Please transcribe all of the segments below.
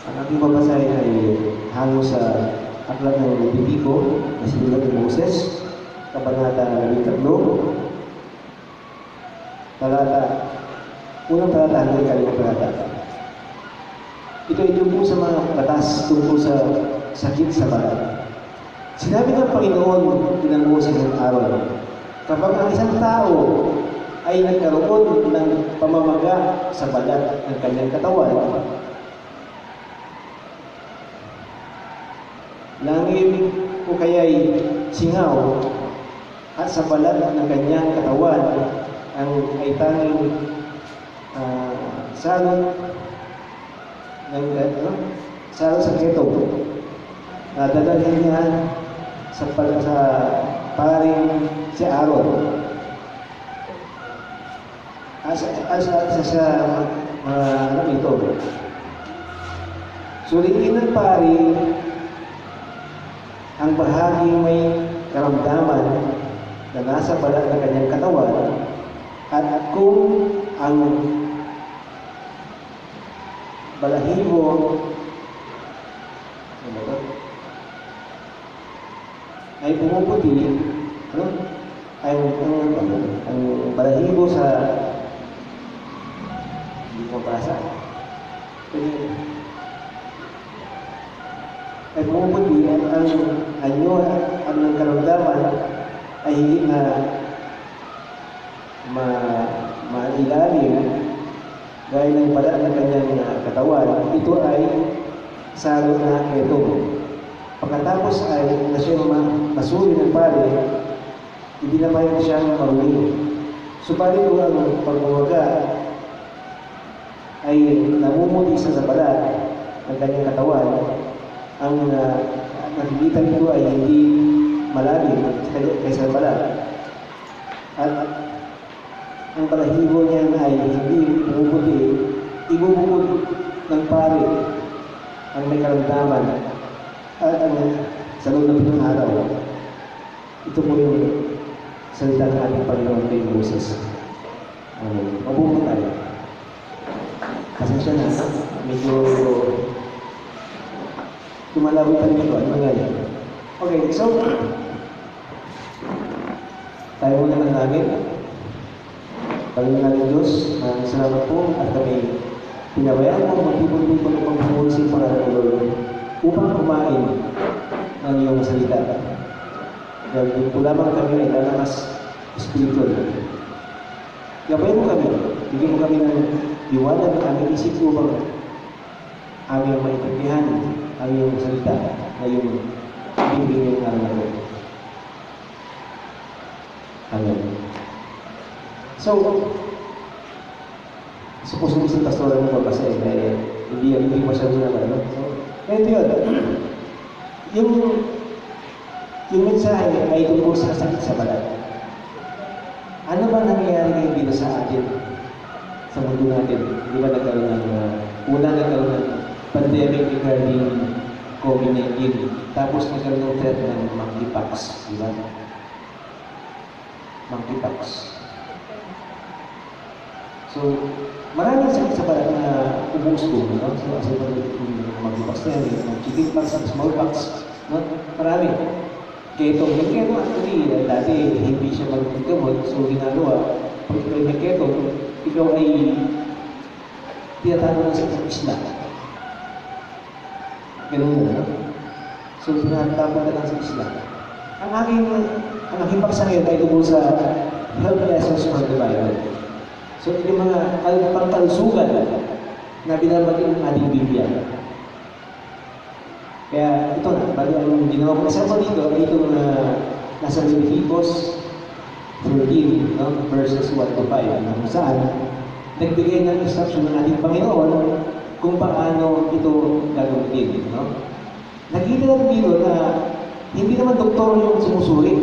Ang ating babasahin ay hango sa aklat ng Levitico na sinulat ni Moses, Kabanata 13, unang talata hanggang ikalimang talata. Ito ay tungkol sa mga batas tungkol sa sakit sa balat. Sinabi ng Panginoon ng Moses at Aaron, kapag ang isang tao ay nagkaroon ng pamamaga sa balat ng kanyang katawan, langib o kaya'y singaw at sa balat ng kanyang katawan ay tanging salot sa keto. Dadalhin niya sa paring si Aaron. Ito. Sulitin ng pari ang bahaging may karamdaman na nasa balat ng kanyang katawan at kung ang balahibo ay pumuputi, ang balahibo sa hindi ko basa ay pumuputi at ang anyo at ang karamdaman ay hindi na mailalim gaya ng balat ng kanyang katawan. Ito ay salot na keto. Pagkatapos ay na siyang masuri ng pare, ibinabayan siyang marumi. Subalit kung ang pagbuwaga ay namumuti sa balat ng kanyang katawan, ang nakikita nito ay hindi malalim kaysa balat. At ang balahibo niya ay hindi pumuputi, ibubukod ng pare ang may karamdaman at sa loob ng pitong araw. Ito po yung salita ng ating Panginoon kay Moses. Mabuhay tayo. Pasensya na, medyo tumalawit tayo nito. Ano nangyari? Okay, so tayo muna ng langit. Panginoon natin Diyos, salamat po at kami pinabayaan mo magtipon-tipon ng pagpunod sa pangalan ng Lord upang kumain ng iyong salita. Dahil po lamang kami ay lalakas spiritual. Gabayan mo kami, bigyan mo kami ng liwanag ng aming isip upang aming maintindihan ang iyong salita na iyong bibigyan ng araw. Amen. So puso mo sa pastoral mo babasahin eh, hindi masyado naman. So, ito yun. Yung mensahe ay tungkol sa sakit sa balat. Ano ba nangyayari ngayon dito sa atin? Sa mundo natin? Di ba nagkaroon ng pandemic regarding COVID-19. Tapos nagkaroon ng threat ng monkeypox. Di ba? Monkeypox. So, maraming sakit sa balat na umuusbo, no? So, kasi mag-box na yan, mag-chickenpox, smallpox, no? Marami. Keto, yung keto actually, dati hindi siya mag-gamot, so ginagawa, pag ikaw ay keto, ikaw ay tinatawag na sa isla. Ganun mo, no? So, tinatawag na lang sa isla. Ang aking paksa ngayon ay tungkol sa health lessons from the Bible. So, yung mga pangtalsugan na binabati ng ating Biblia. Kaya ito na, bali ang ginawa ko kasama dito ay itong nasa Leviticus 13, no? Verses 1 to 5, kung saan nagbigay ng instruction ng ating Panginoon kung paano ito gagawin. No? Nakita natin dito na hindi naman doktor yung sumusulit.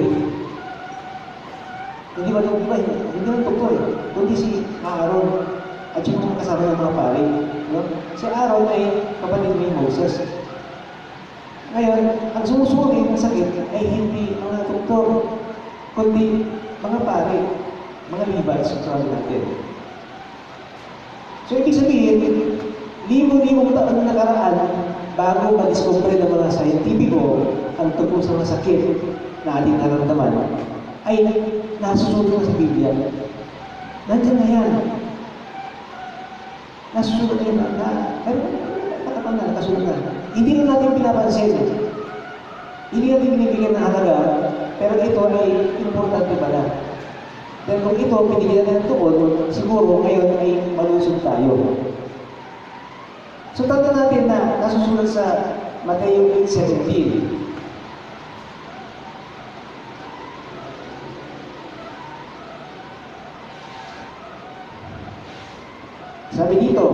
Hindi naman doktor kundi si Aaron at yung mga kasama ng mga pare. No? Si Aaron ay kapatid ni Moses. Ngayon, ang sumusulit ng sakit ay hindi mga doktor, kundi mga pare, mga Levites, sa natin. So, ibig sabihin, libo-libong taon na nakaraan bago ma-discover ng mga scientifico ang tungkol sa mga sakit na ating nararamdaman ay nasusunod na sa Biblia. Nandiyan na yan. Nasusunod na yan na nakasunod na. Hindi na natin pinapansin. Hindi natin binibigyan ng halaga, pero ito ay importante pala. Dahil kung ito, binigyan natin ng tuon, siguro ngayon ay malusog tayo. So, tanda natin na nasusunod sa Mateo 8:17. Sabi dito,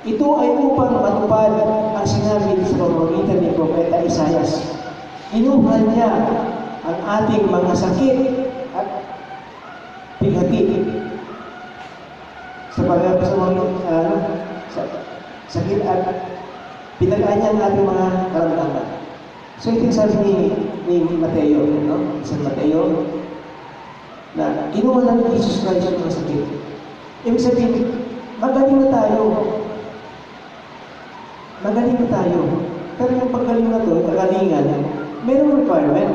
ito ay upang matupad ang sinabi sa pamamagitan ni Propeta Isaias. Inuha niya ang ating mga sakit at pighati sa sakit at pinagaan niya ang ating mga karamdaman. So ito yung sabi ni Mateo, no? San Mateo, na kinuha lang ni Jesus Christ yung mga sakit. Ibig sabihin, magaling na tayo. Magaling na tayo. Pero yung paggaling na to, kagalingan, mayroong requirement.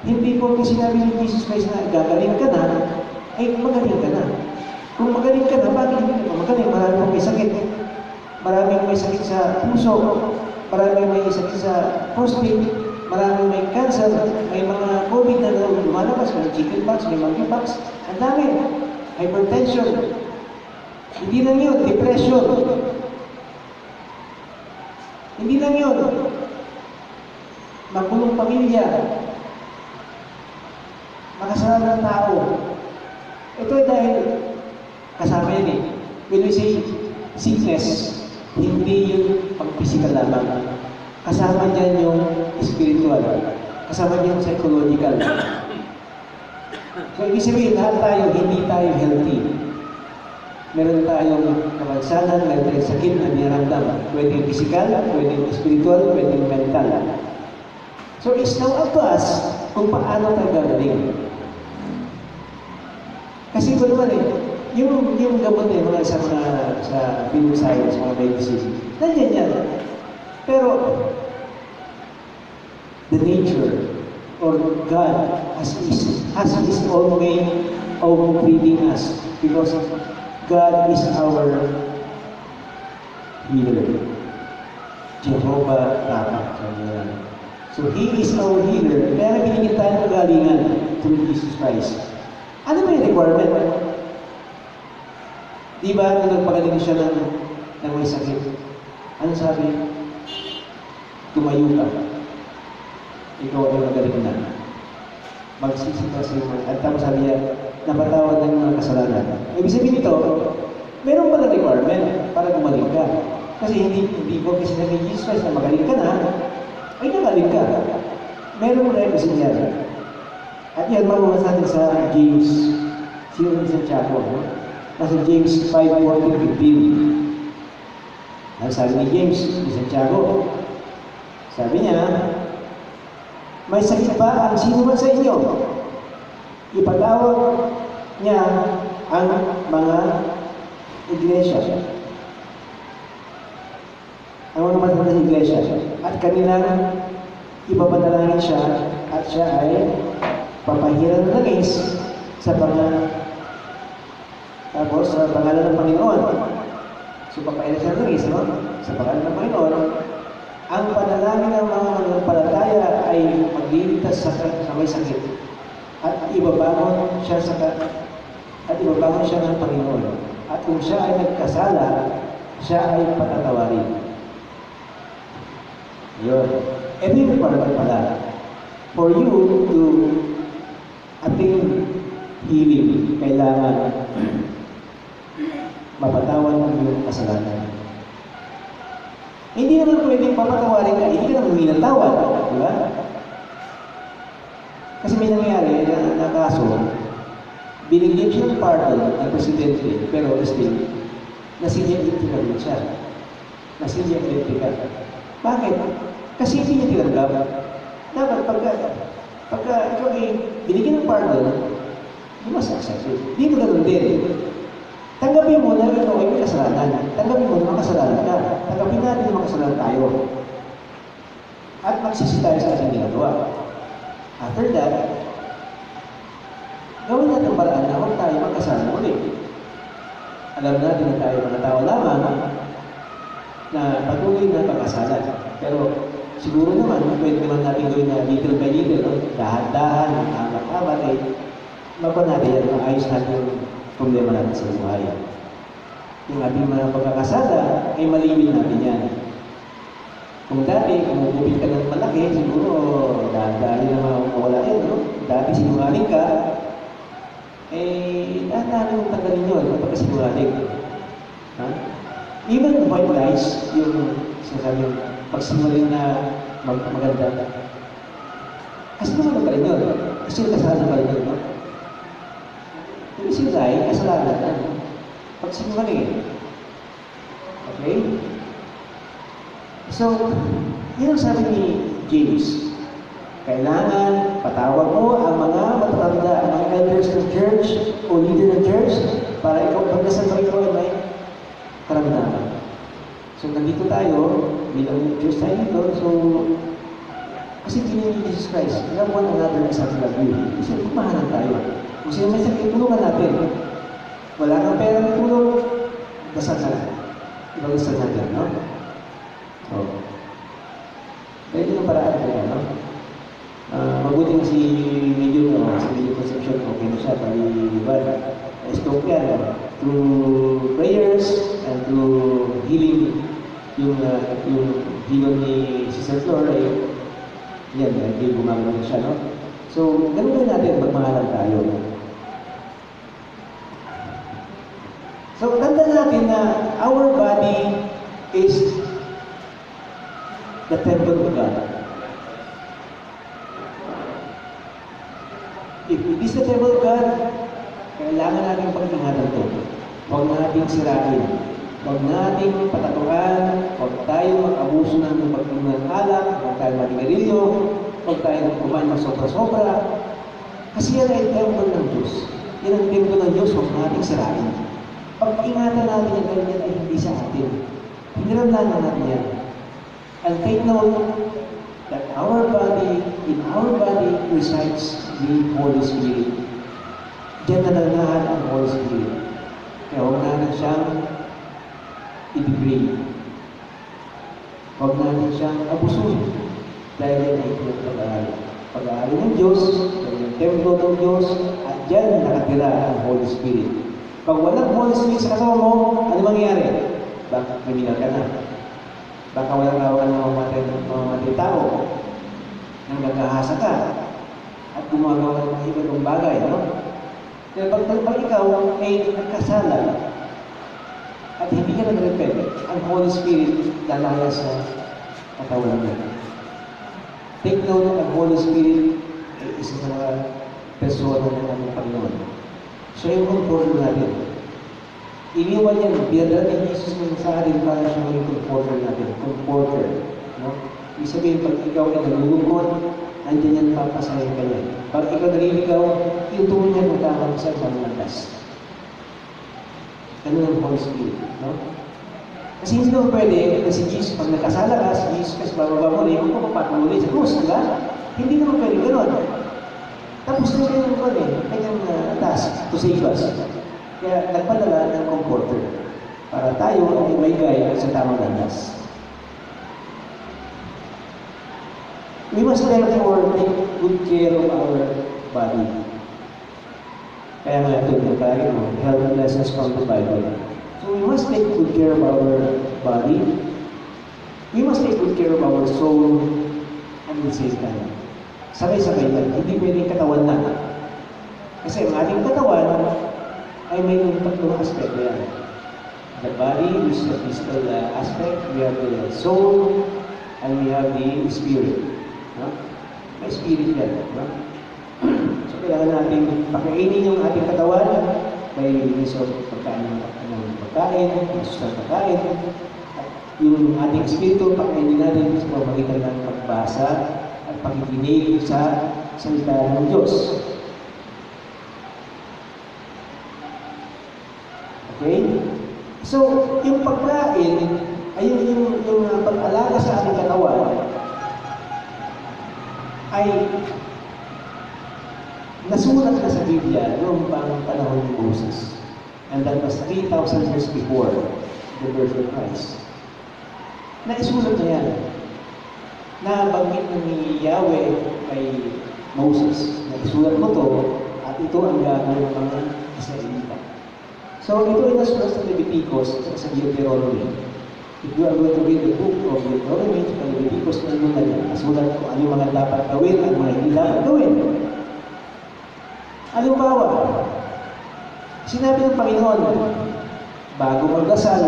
Hindi po kasi sinabi ni Jesus Christ na gagaling ka na, ay magaling ka na. Kung magaling ka na, bakit hindi ka magaling? Maraming may sakit. Maraming may sakit sa puso. Maraming may sakit sa prostate. Maraming may cancer. May mga COVID na lumalabas. May chickenpox, may monkeypox. Ang dami. Hypertension. Hindi lang yun. Depression. Hindi lang yun. Magulong pamilya. Makasalanan ng tao. Ito ay dahil kasama yan eh. When we say sickness, hindi yung pag-physical lamang. Kasama dyan yung spiritual. Kasama dyan yung psychological. So, ibig sabihin, lahat tayo, hindi tayo healthy. Meron tayong kapansanan, meron tayong sakit na niyaramdam. Pwede yung physical, pwede yung spiritual, pwede yung mental. So, it's now up to us kung paano tayo gagaling. Kasi ko naman yung gamot mga sa field science, mga medicine, nandiyan yan. Pero, the nature or God has His own way of treating us because God is our healer. Jehovah Rapha. So, He is our healer. Kaya binigyan tayo ng galingan through Jesus Christ. Ano ba yung requirement? Di ba nung nagpagaling siya ng may sakit? Ano sabi? Tumayo ka. Ikaw ay magaling na. Magsisi ka sa iyo. At tapos sabi niya, napatawad ng mga kasalanan. Ibig sabihin nito, meron pala requirement para gumaling ka. Kasi hindi po kasi sinabi Jesus Christ na magaling ka na, ay nagaling ka. Meron mo na yung sinyal. At yan, mamamasahin sa James. Sino rin sa Tiago? Nasa James 5:14-15. Ang sabi ni James, ni Santiago, sabi niya, may sakit ba ang sino man sa inyo? Ipatawag niya ang mga iglesia. Ang mga matandang iglesia. At kanilang ipapadalangin siya at siya ay papahiran ng langis sa pangalan ng Panginoon. So, papahiran siya ng langis, no? Sa pangalan ng Panginoon. Ang panalangin ng mga mananampalataya ay magliligtas sa may sakit. At ibabangon siya ng Panginoon. At kung siya ay nagkasala, siya ay patatawarin. Yun. Ito yung requirement pala. For you to attain healing, kailangan mapatawan ang iyong kasalanan. Hindi naman pwedeng papatawarin ka, hindi ka naman humingi ng tawad. Diba? Kasi may nangyari na kaso, binigyan siya ng pardon ng presidente, pero still, nasilya electrical siya. Nasilya electrical. Bakit? Kasi hindi niya tinanggap. Dapat pagka ikaw ay binigyan ng pardon, you must accept it. Dito ganun din. Tanggapin mo na ikaw ay may kasalanan. tanggapin mo na makasalanan ka. Tanggapin natin na makasalanan tayo. At magsisi tayo sa ating ginagawa. After that, gawin natin ang paraan na huwag tayo magkasalanan ulit. Alam natin na tayo mga tao lamang na patuloy na pagkasalan. Pero siguro naman, pwede naman natin gawin na little by little, no? Dahan-dahan, amat-amat, magawa natin yan, maayos natin yung problema natin sa buhay. Yung ating mga pagkakasala, ay malimin natin yan. Kung dati, kumugupit ka ng malaki, siguro, dahil naman mawala yan, no? Dati sinungaling ka, dahan-dahan yung tanggalin yun, kapag sinungaling. Ha? Even white lies, yung sinasabi yung pagsinungaling na maganda. Kasi naman pa rin yun. Kasi yung kasalanan pa rin yun, no? Yung sinungaling, kasalanan na. Pagsinungaling. Okay? So, yun ang sabi ni James. Kailangan patawag mo ang mga matatanda, ang mga elders ng church o leader ng church para ikaw pagdasal mo ikaw ay may karamdaman. So, nandito tayo, bilang church tayo dito, so, kasi ginawin ni Jesus Christ, love one another as I love you. Kasi kumahanan tayo. Kung sino may sakit, tulungan natin. Wala kang pera ng tulong, dasal na lang. Ibang dasal natin, no? So, kaya din ang paraan ko yan, no? Mabuti si Medyo Concepcion, okay na siya, palibad. Stop yan, through prayers and through healing, yung healing ni Sister Flor, ay yan, hindi gumagano siya, no? So, ganun natin magmahalan tayo. So, tanda natin na our body is the temple of God. If it is the temple of God, kailangan natin pag-ingatan ito. Huwag natin sirain. Huwag natin patatuan. Huwag tayo mag-abuso ng pag-inom ng alak. Huwag tayo mag-igarilyo. Huwag tayo kumain ng sobra-sobra. Kasi yan ay temple ng Diyos. Yan ang temple ng Diyos. Huwag natin sirain. Pag-ingatan natin yung ganyan ay hindi sa atin. Hiniramdaman natin yan. And take note that in our body resides the Holy Spirit. Diyan nananahan ang Holy Spirit. Kaya huwag natin siyang i-degrade. Huwag natin siyang abusuhin. Dahil yan ay pag-aari. Pag-aari ng Diyos, dahil yung templo ng Diyos, at diyan nakatira ang Holy Spirit. Pag walang Holy Spirit sa kasama mo, ano mangyayari? Baka kriminal ka na. Baka walang kawakan ng mamamatay tao. Nang nagkahasa ka. At gumagawa ng mga ibang bagay. No? Kaya pag ikaw ay nagkasala at hindi ka nag-repent, ang Holy Spirit lalaya sa katawan mo. Take note na ang Holy Spirit ay isa sa mga persona ng ating Panginoon. Siya yung comforter natin. Iniwan niya, biyadra ni Jesus ng sa atin para siya yung comforter natin. Comforter. No? Ibig sabihin, pag ikaw ay nalulungkot, nandiyan yan, papasahin ka niya. Pag ikaw naliligaw, iutuon niya kung tama sa isang landas. Ganun ang Holy Spirit. No? Kasi hindi naman pwede, kasi Jesus, pag nakasala ka, si Jesus kasi bababa mo rin, kung papatuloy sa krus, diba? Hindi naman pwede gano'n. Tapos na yung kanyang task to save us. Kaya nagpadala ng comforter para tayo ay may gaya sa tamang landas. We must therefore take good care of our body. Kaya nga ito, nagkari mo, health lessons from the Bible. So we must take good care of our body. We must take good care of our soul and the same time. Sabay-sabay yan. Hindi pwedeng katawan na. Kasi ang ating katawan ay may tatlong aspect yan. The body, which is the physical aspect. We have the soul, and we have the spirit. No? May spirit yan. No? So, kailangan natin pakainin yung ating katawan by use of pagkain, masusang pagkain. At yung ating espiritu, pakainin natin sa pamamagitan ng pagbasa at pakikinig sa salita ng Diyos. Okay? So, yung pagkain, ay yung pag-alaga sa ating katawan, ay nasulat na sa Biblia noong panahon ni Moses. And that was 3,000 years before the birth of Christ. Naisulat na yan. Nabanggit na ni Yahweh kay Moses. Naisulat mo to, at ito ang gagawin ng mga Israelita. So, ito ay nasulat sa Leviticus at sa Deuteronomy. If you are going to read the book of Deuteronomy at Leviticus, nandun na yan. Nasulat kung ano yung mga dapat gawin at mga hindi dapat gawin. Halimbawa, sinabi ng Panginoon, bago magdasal,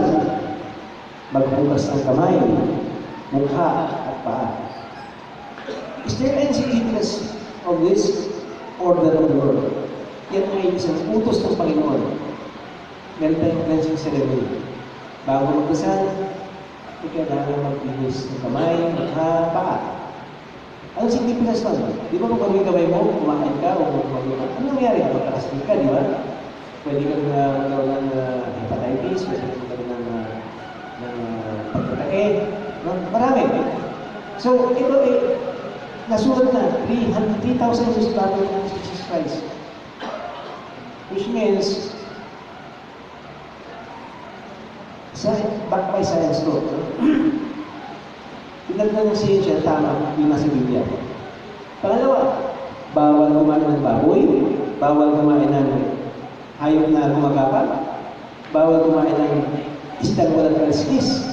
magbukas ang kamay, mukha at paa. Is there any significance of this order of the Lord? Yan ay isang utos ng Panginoon. Meron tayong cleansing ceremony. Bago magdasal, kailangan maglinis ng kamay, mukha, paa. Anong significance nun? Di ba kung gawin kamay mo, kumakain ka, o kumakain ka, ano nangyari? Magkakasakit ka, di ba? Pwede kang magkaroon ng hepatitis, pwede kang magkaroon ng pagkatae, marami. So, ito ay nasulat na 3,000 years bago ng Jesus Christ. Which means, back by science to. Pinagnan ng siyensya, tama, yung nasa Biblia. Pangalawa, bawal kumain ng baboy, bawal kumain ng hayop na gumagapal, bawal kumain ng isdang walang kaliskis.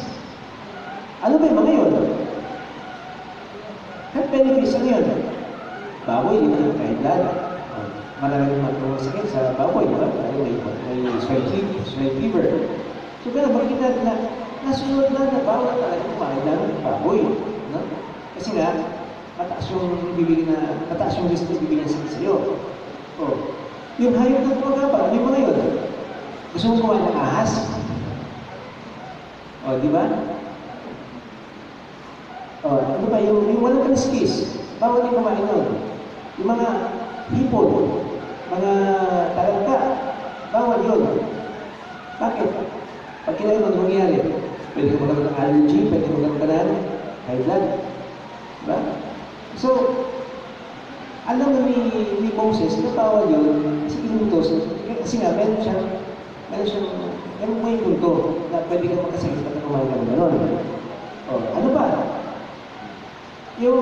Ano ba yung mga yun? Health benefits, ano yun? Baboy, hindi na kahit lahat. Maraming magkakasakit sa baboy, di ba? May swine fever. So, kaya makikita na nasunod na bawal talaga kumain ng baboy. No? Kasi nga, mataas yung risk na bibigyan sa iyo. Oh. Yung hayop na kumagapa, ano yung mga yun? Gusto mo kumain ng ahas? O, di ba? O, ano ba? Yung walang kaliskis, bawal yung kumain nun. Yung mga hipon, mga talangka, bawal yun. Bakit? Pag kailangan ano mangyari, pwede ka magkaroon ng allergy, pwede ka magkaroon ng high blood. Diba? So, alam na ni Moses na bawal yun kasi inutos. Kasi nga, meron may punto na pwede ka magkasakit at kumain ka ng gano'n. O, ano ba? Yung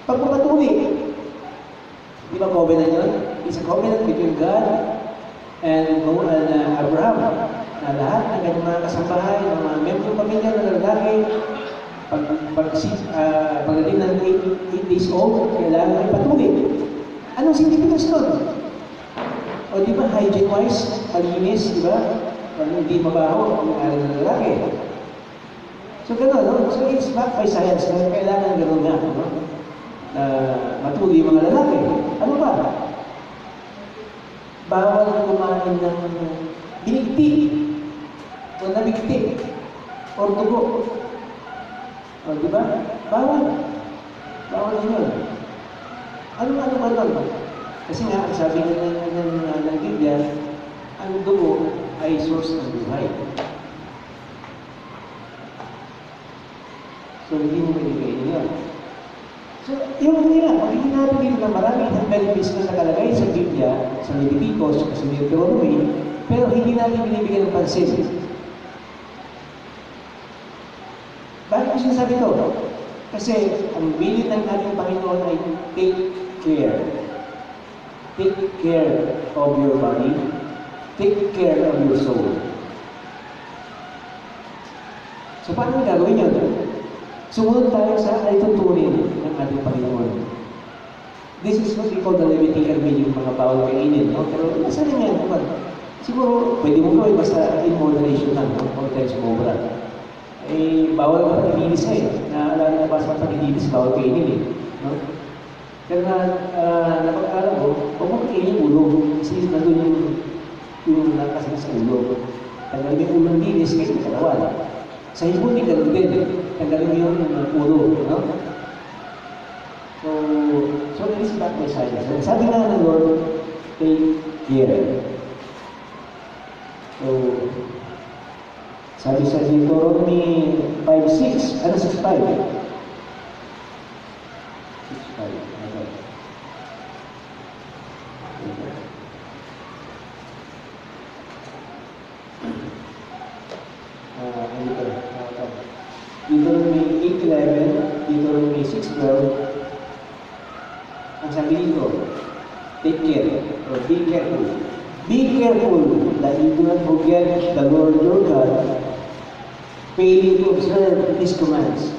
pagpapatuloy. Di ba covenant yun? It's a covenant between God and Abraham, na lahat ng kanyang mga kasambahay, ng mga membro ng pamilya na lalaki, pagdating ng 8 days old, kailangan ipatuloy. Anong significance nun? O di ba, hygiene-wise, malinis, di ba? Hindi mabaho ang ari ng lalaki. So, gano'n, no? So, it's back by science, na kailangan gano'n nga, no? Matuloy yung mga lalaki. Ano ba? Bawal kumain ng binigti o nabigti o dugo. O, di ba? Bawal. Bawal yun. Ano ba nun? Kasi nga, sabi ng Biblia, ang dugo ay source ng buhay. So, hindi mo maligay yun. So, yung nga, makikita natin dito na maraming health benefits na nakalagay sa Biblia, sa Leviticus, sa Deuteronomy, pero hindi natin binibigyan ng pansin. Bakit ko sinasabi ito? Kasi ang bilin ng ating Panginoon ay take care. Take care of your body. Take care of your soul. So, paano gagawin yun? Sumunod tayo sa alituntunin ng ating Panginoon. This is what we call the Levitical meal, yung mga bawal kainin, no? Pero nasa rin yan, naman. Siguro, pwede mo gawin basta in moderation lang, no? Huwag tayo sumobra. Eh, bawal ka pag-inis eh. Naalala na ba sa pag-inis, bawal kainin eh. No? Pero napag-alam ko, huwag mo kainin yung ulo. Kasi nandun yung nakasama sa ulo. Tanggalin yung ulo ng linis, kayo yung kalawan. Sa hipon din, gano'n din. Tanggalin mo yung ulo, no? So this is back my side. Sabi nga ng Lord, take care. So, sabi sa Deuteronomy 5:6, ano 6:5? 6:5. Okay. Deuteronomy 8:11, Deuteronomy 6:12, ang sabi dito, take care, or be careful. Be careful that you do not forget the Lord your God, failing to observe His commands,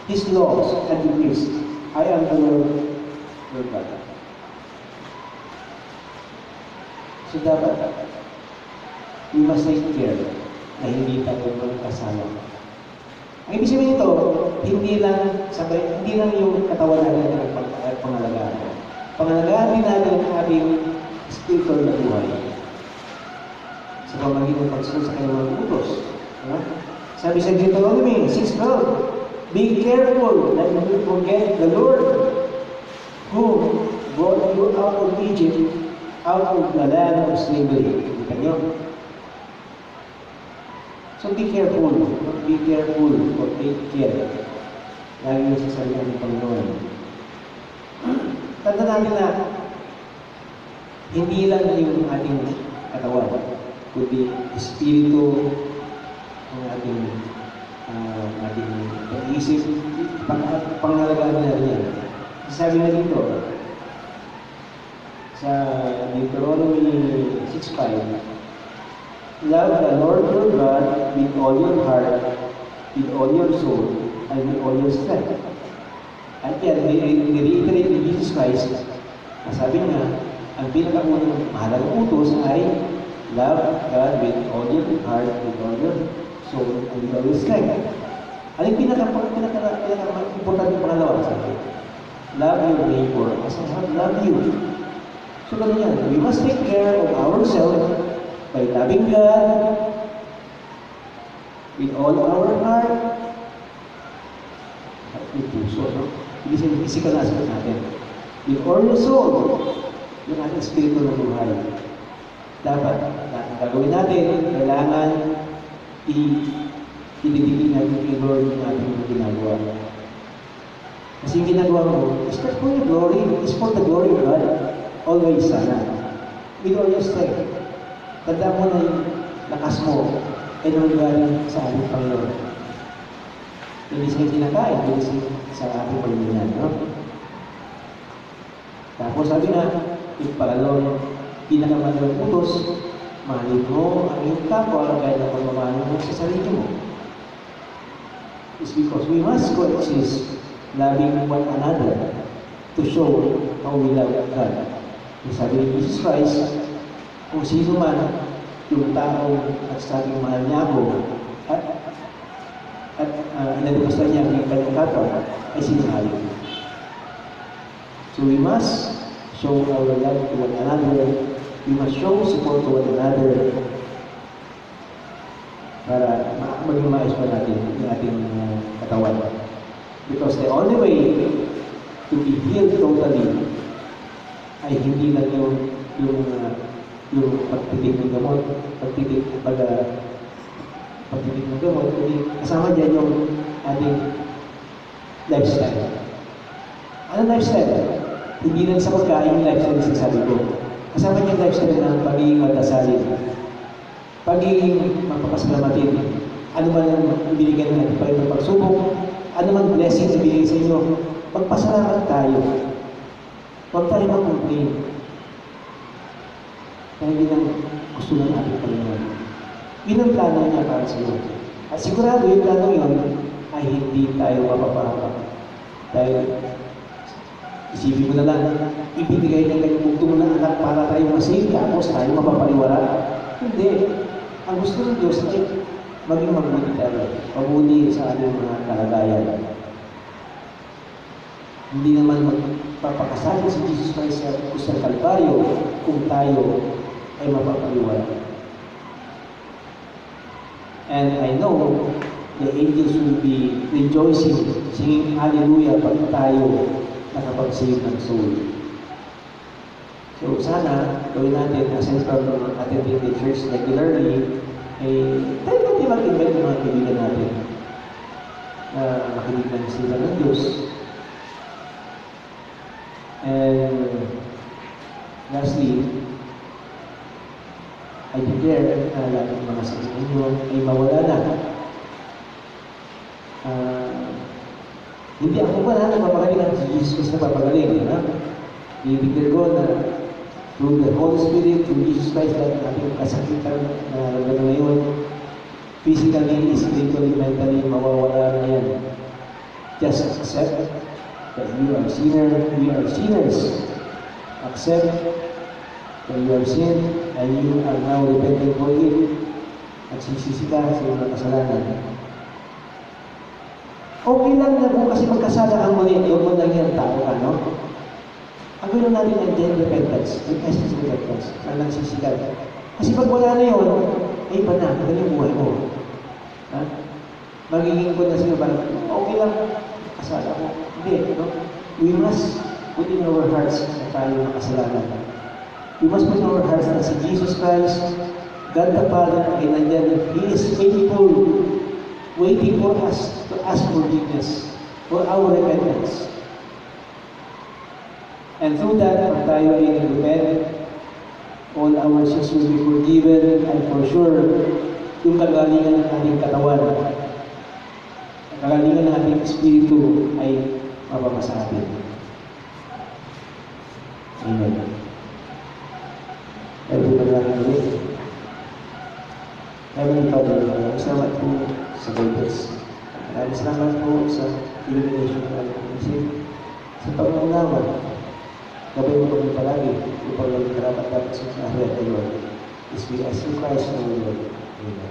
His laws, and decrees. I am the Lord your God. So dapat, we must take care na hindi tayo magkasala. Ang ibig sabihin nito, hindi lang yung katawan natin ang pangalagaan. Pangalagaan din natin ang ating spiritual na buhay. Sa pamagitan ng pagsunod sa kanyang mga utos. Sabi sa Deuteronomy 6:12, be careful that you don't forget the Lord who brought you out of Egypt, out of the land of slavery. Kita nyo? So be careful or take care. Lagi yung sasabihin ng Panginoon. Tanda natin na hindi lang yung ating katawan, kundi espiritu ng ating pag-iisip, pangalagaan natin yan. Sabi na dito, sa Deuteronomy 6:5, love the Lord your God with all your heart, with all your soul, and with all your strength. At yan, ni-reiterate ni Jesus Christ, sabi niya, ang pinakaunang mahalagang utos ay love God with all your heart, with all your soul, and with all your strength. Ano yung pinaka-importante pangalawa? Sabi, love your neighbor as I love you. So ganun yan, we must take care of ourselves by loving God with all our heart at with puso, no? Ibig sabihin, physical aspect natin. With all your soul, yung ating espiritu ng buhay. Dapat, ang gagawin natin, kailangan i-dedicate natin kay Lord yung ating ginagawa. Kasi yung ginagawa mo, is not for your glory, it's for the glory of God. Always sana. With all your strength. Tanda mo na yung lakas mo ay nanggaling sa ating Panginoon. Hindi siya kinakain, hindi sa ating Panginoon. No? Tapos sabi na, yung pangalawang pinakamalawang utos, mahalin mo ang iyong kapwa gaya ng pagmamahal mo sa sarili mo. It's because we must coexist loving one another to show how we love God. Yung sabi ni Jesus Christ, kung sino man yung taong nagsabing mahal niya ako at inalimusta niya ang kanyang kapwa ay sinungaling. So we must show our love to one another. We must show support to one another para maging maayos pa natin yung ating katawan. Because the only way to be healed totally ay hindi lang yung pagtitig ng gamot, pagtitig ng gamot, kasama dyan yung ating lifestyle. Ano lifestyle? Hindi lang sa pagkain yung lifestyle yung sinasabi ko. Kasama niya yung lifestyle ng pagiging magdasalin, pagiging magpapasalamatin, ano man ang ibinigay natin pa rin ng pagsubok, ano man blessing na ibinigay sa inyo, magpasalamat tayo. Huwag tayo mag-complain. Kaya hindi lang gusto ng ating Panginoon. Yun ang plano niya para sa iyo. At sigurado yung plano yun ay hindi tayo mapapahamak. Dahil isipin mo na lang, ibinigay ng kanyang na anak para tayo masave, tapos tayo mapapaliwala. Hindi. Ang gusto ng Diyos ay maging mabuti tayo. Mabuti sa ating mga kalagayan. Hindi naman magpapakasabi si Jesus Christ sa krus ng Kalbaryo kung tayo ay mapapaliwala. And I know the angels will be rejoicing, singing hallelujah pag tayo nakapag-save ng soul. So So sana, gawin natin, aside from attending the church regularly, tayo natin mag-invite ng mga kaibigan natin na makinig ng sila ng Diyos. And lastly, I declare na lahat ng mga sakit ninyo ay mawala na. Hindi ako ba na napapagaling at si Jesus na napapagaling. I-declare ko na through the Holy Spirit, through Jesus Christ, lahat ng ating kasakitan na nararamdaman ngayon, physically, spiritually, mentally, mawawala na yan. Just accept that you are a sinner, we are sinners. Accept that you have sinned and you are now repentant for it. At sisisi ka sa iyong kasalanan. Okay lang na kung kasi magkasala ang mali, yung mo lang yung tao ka, no? Ang gano'n natin ang dead repentance, essence repentance, na nagsisikat. Kasi pag wala na yun, ay iba na, ganyan yung buhay mo. Ha? Magiging ko na sila, parang, okay lang, kasala ko. Hindi, no? We must put in our hearts na tayo ng kasalanan. We must put in our hearts na si Jesus Christ, God the Father, ay nandyan, He is faithful, waiting for us to ask forgiveness for our repentance. And through that, pag tayo ay nag-repent, all our sins will be forgiven, and for sure, yung kagalingan ng ating katawan, kagalingan ng ating espiritu ay mapamasabi. Amen. Every maraming ulit. Heavenly Father, maraming salamat po sa guidance. Maraming salamat po sa illumination ng ating isip, sa pag-unawa. Gabay mo kami palagi upang maging karapat dapat sa kahit ay Lord. Is we ask in Christ, our Lord. Amen.